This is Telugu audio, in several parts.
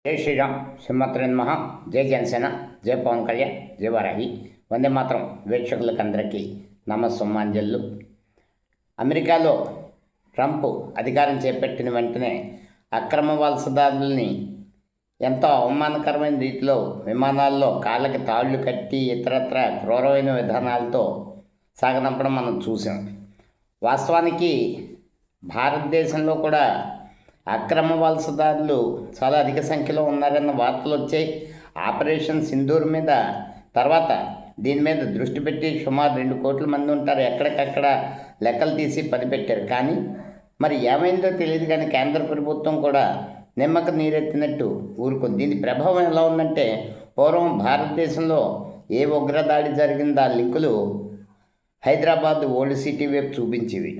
జై శ్రీరామ్, సింహత్రి నమః. జై జనసేన, జై పవన్ కళ్యాణ్, జై వారాహి. వందే మాత్రం వీక్షకులకందరికీ నమస్సుమాంజలు. అమెరికాలో ట్రంప్ అధికారం చేపట్టిన వెంటనే అక్రమ వలసదారుల్ని ఎంతో అవమానకరమైన రీతిలో విమానాల్లో కాళ్ళకి తాళ్లు కట్టి ఇతరత్ర క్రూరమైన విధానాలతో సాగనంపడం మనం చూసాం. వాస్తవానికి భారతదేశంలో కూడా అక్రమ వలసదారులు చాలా అధిక సంఖ్యలో ఉన్నారన్న వార్తలు వచ్చాయి. ఆపరేషన్ సింధూర్ మీద తర్వాత దీని మీద దృష్టి పెట్టి సుమారు 2 కోట్ల మంది ఉంటారు, ఎక్కడికక్కడ లెక్కలు తీసి పనిపెట్టారు. కానీ మరి ఏమైందో తెలియదు. కానీ కేంద్ర ప్రభుత్వం కూడా నిమ్మక నీరెత్తినట్టు ఊరుకుంది. దీని ప్రభావం ఎలా ఉందంటే, పూర్వం భారతదేశంలో ఏ ఉగ్రదాడి జరిగిందో ఆ లింకులు హైదరాబాద్ ఓల్డ్ సిటీ వైపు చూపించేవి.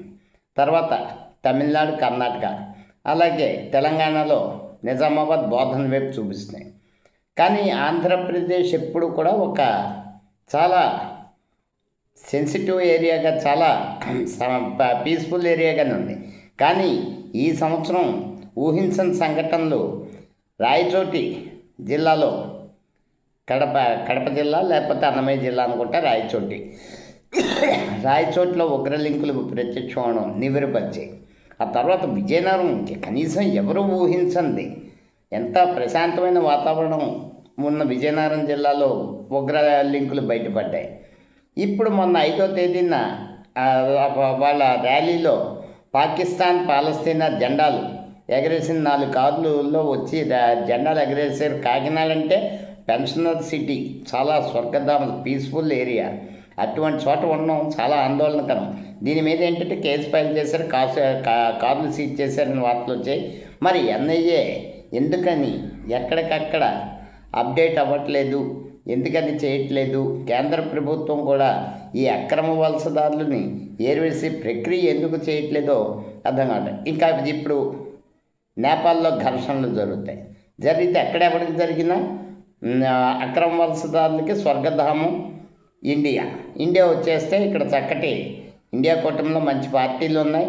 తర్వాత తమిళనాడు, కర్ణాటక, అలాగే తెలంగాణలో నిజామాబాద్, బోధన వైపు చూపిస్తున్నాయి. కానీ ఆంధ్రప్రదేశ్ ఎప్పుడు కూడా ఒక చాలా సెన్సిటివ్ ఏరియాగా, చాలా పీస్ఫుల్ ఏరియాగానే ఉంది. కానీ ఈ సంవత్సరం ఊహించని సంఘటనలు రాయచోటి జిల్లాలో, కడప జిల్లా లేకపోతే అన్నమయ్య జిల్లా అనుకుంటా, రాయచోటిలో ఉగ్రలింకులు ప్రత్యక్షం అవడం నివ్వెరపరిచాయి. ఆ తర్వాత విజయనగరం, కనీసం ఎవరు ఊహించండి ఎంత ప్రశాంతమైన వాతావరణం ఉన్న విజయనగరం జిల్లాలో ఉగ్ర లింకులు బయటపడ్డాయి. ఇప్పుడు మొన్న 5వ తేదీన వాళ్ళ ర్యాలీలో పాకిస్తాన్, పాలస్తీనా జెండాలు ఎగరేసిన 4 కార్లలో వచ్చి జెండాలు ఎగరేసారు. కాకినాడ అంటే పెన్షనర్ సిటీ, చాలా స్వర్గధామ, పీస్ఫుల్ ఏరియా. అటువంటి చోట ఉండడం చాలా ఆందోళనకరం. దీని మీద ఏంటంటే కేసు ఫైల్ చేశారు, కార్లు సీజ్ చేశారని వార్తలు వచ్చాయి. మరి ఎన్ఐఏ ఎందుకని ఎక్కడికక్కడ అప్డేట్ అవ్వట్లేదు, ఎందుకని చేయట్లేదు? కేంద్ర ప్రభుత్వం కూడా ఈ అక్రమ వలసదారులని ఏరివేసే ప్రక్రియ ఎందుకు చేయట్లేదో అర్థం కాదు. ఇంకా ఇప్పుడు నేపాల్లో ఘర్షణలు జరుగుతాయి. జరిగితే ఎక్కడెక్కడికి జరిగినా అక్రమ వలసదారులకి స్వర్గధామం ఇండియా వచ్చేస్తే ఇక్కడ చక్కటి ఇండియా కూటమిలో మంచి పార్టీలు ఉన్నాయి.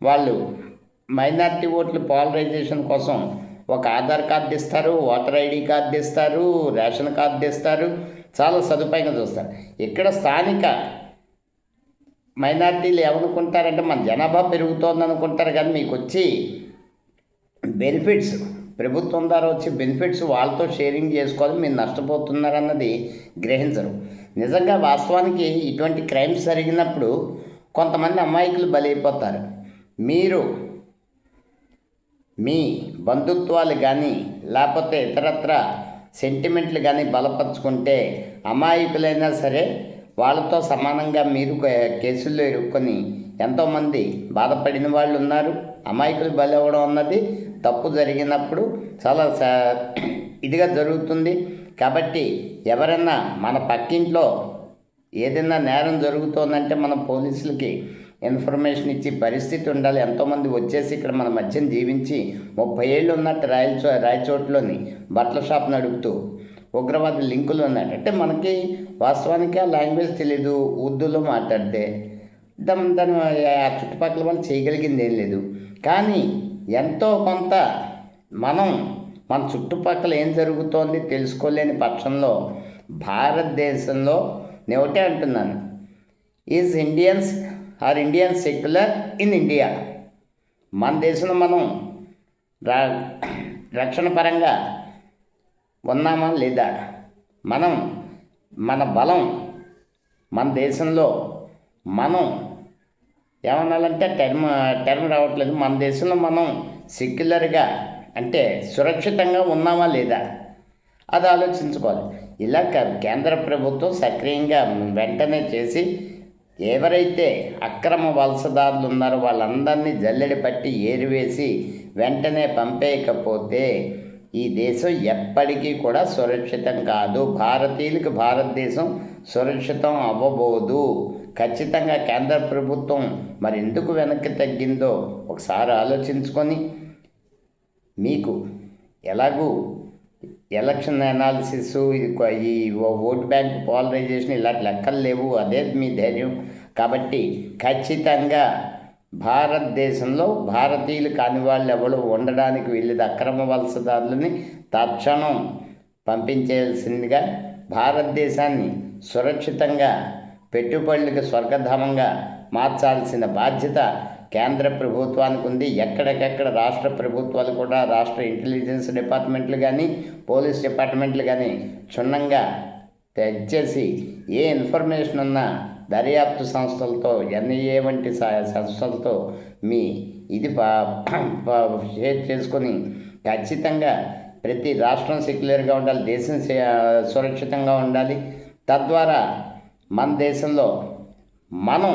వాళ్ళు మైనారిటీ ఓట్లు పోలరైజేషన్ కోసం ఒక ఆధార్ కార్డు ఇస్తారు, ఓటర్ ఐడి కార్డు ఇస్తారు, రేషన్ కార్డు ఇస్తారు, చాలా సదుపాయంగా చూస్తారు. ఇక్కడ స్థానిక మైనారిటీలు ఏమనుకుంటారంటే, మన జనాభా పెరుగుతోంది అనుకుంటారు. కానీ మీకు వచ్చి బెనిఫిట్స్, ప్రభుత్వం ద్వారా వచ్చే బెనిఫిట్స్ వాళ్ళతో షేరింగ్ చేసుకోవాలి, మీరు నష్టపోతున్నారన్నది గ్రహించరు. నిజంగా వాస్తవానికి ఇటువంటి క్రైమ్స్ జరిగినప్పుడు కొంతమంది అమాయకులు బలైపోతారు. మీరు మీ బంధుత్వాలు కానీ లేకపోతే ఇతరత్ర సెంటిమెంట్లు కానీ బలపరుచుకుంటే అమాయకులైనా సరే వాళ్ళతో సమానంగా మీరు కేసుల్లో ఇరుక్కొని ఎంతోమంది బాధపడిన వాళ్ళు ఉన్నారు. అమాయకులు బలవ్వడం అన్నది తప్పు జరిగినప్పుడు చాలా ఇదిగా జరుగుతుంది. కాబట్టి ఎవరన్నా మన పక్కింట్లో ఏదైనా నేరం జరుగుతోందంటే మనం పోలీసులకి ఇన్ఫర్మేషన్ ఇచ్చి పరిస్థితి ఉండాలి. ఎంతోమంది వచ్చేసి ఇక్కడ మన మధ్యన జీవించి 30 ఏళ్ళు ఉన్నట్టు రాయచోట్లోని బట్టల షాప్ నడుపుతూ ఉగ్రవాద లింకులు ఉన్నట్టు. అంటే మనకి వాస్తవానికి ఆ లాంగ్వేజ్ తెలీదు, ఉర్దూలో మాట్లాడితే దాని ఆ చుట్టుపక్కల వాళ్ళు చేయగలిగింది ఏం లేదు. కానీ ఎంతో కొంత మన చుట్టుపక్కల ఏం జరుగుతోంది తెలుసుకోలేని పక్షంలో భారతదేశంలో నేను ఒకటే అంటున్నాను, is Indians secular in India? మన దేశంలో మనం రక్షణ పరంగా ఉన్నామా లేదా? మన బలం మన దేశంలో మనం ఏమనాలంటే టర్మ్ రావట్లేదు. మన దేశంలో మనం సెక్యులర్గా అంటే సురక్షితంగా ఉన్నామా లేదా అది ఆలోచించుకోవాలి. ఇలా కేంద్ర ప్రభుత్వం సక్రియంగా వెంటనే చేసి ఎవరైతే అక్రమ వలసదారులు ఉన్నారో వాళ్ళందరినీ జల్లెడి పట్టి ఏరివేసి వెంటనే పంపేయకపోతే ఈ దేశం ఎప్పటికీ కూడా సురక్షితం కాదు. భారతీయులకు భారతదేశం సురక్షితం అవ్వబోదు. ఖచ్చితంగా కేంద్ర ప్రభుత్వం మరి ఎందుకు వెనక్కి తగ్గిందో ఒకసారి ఆలోచించుకొని, మీకు ఎలాగూ ఎలక్షన్ అనాలిసిస్, ఈ ఓట్ బ్యాంక్ పోలరైజేషన్ ఇలాంటి లెక్కలు లేవు, అదే మీ ధైర్యం. కాబట్టి ఖచ్చితంగా భారతదేశంలో భారతీయులు కాని వాళ్ళు ఎవరు ఉండడానికి వీళ్ళది అక్రమ వలసదారులని తక్షణం పంపించేయాల్సిందిగా, భారతదేశాన్ని సురక్షితంగా పెట్టుబడులకు స్వర్గధామంగా మార్చాల్సిన బాధ్యత కేంద్ర ప్రభుత్వానికి ఉంది. ఎక్కడికెక్కడ రాష్ట్ర ప్రభుత్వాలు కూడా, రాష్ట్ర ఇంటెలిజెన్స్ డిపార్ట్మెంట్లు కానీ, పోలీస్ డిపార్ట్మెంట్లు కానీ క్షుణ్ణంగా తెచ్చేసి ఏ ఇన్ఫర్మేషన్ ఉన్నా దర్యాప్తు సంస్థలతో, ఎన్ఐఏ వంటి సంస్థలతో మీ ఇది షేర్ చేసుకొని ఖచ్చితంగా ప్రతి రాష్ట్రం సెక్యులర్గా ఉండాలి, దేశం సురక్షితంగా ఉండాలి. తద్వారా మన దేశంలో మనం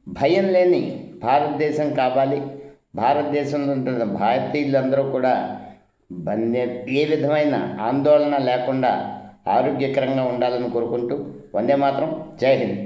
భయం లేని భారతదేశం కావాలి. భారతదేశంలో ఉంటున్న భారతీయులందరూ కూడా ఏ విధమైన ఆందోళన లేకుండా ఆరోగ్యకరంగా ఉండాలని కోరుకుంటూ వందే మాతరం. జై హింద్.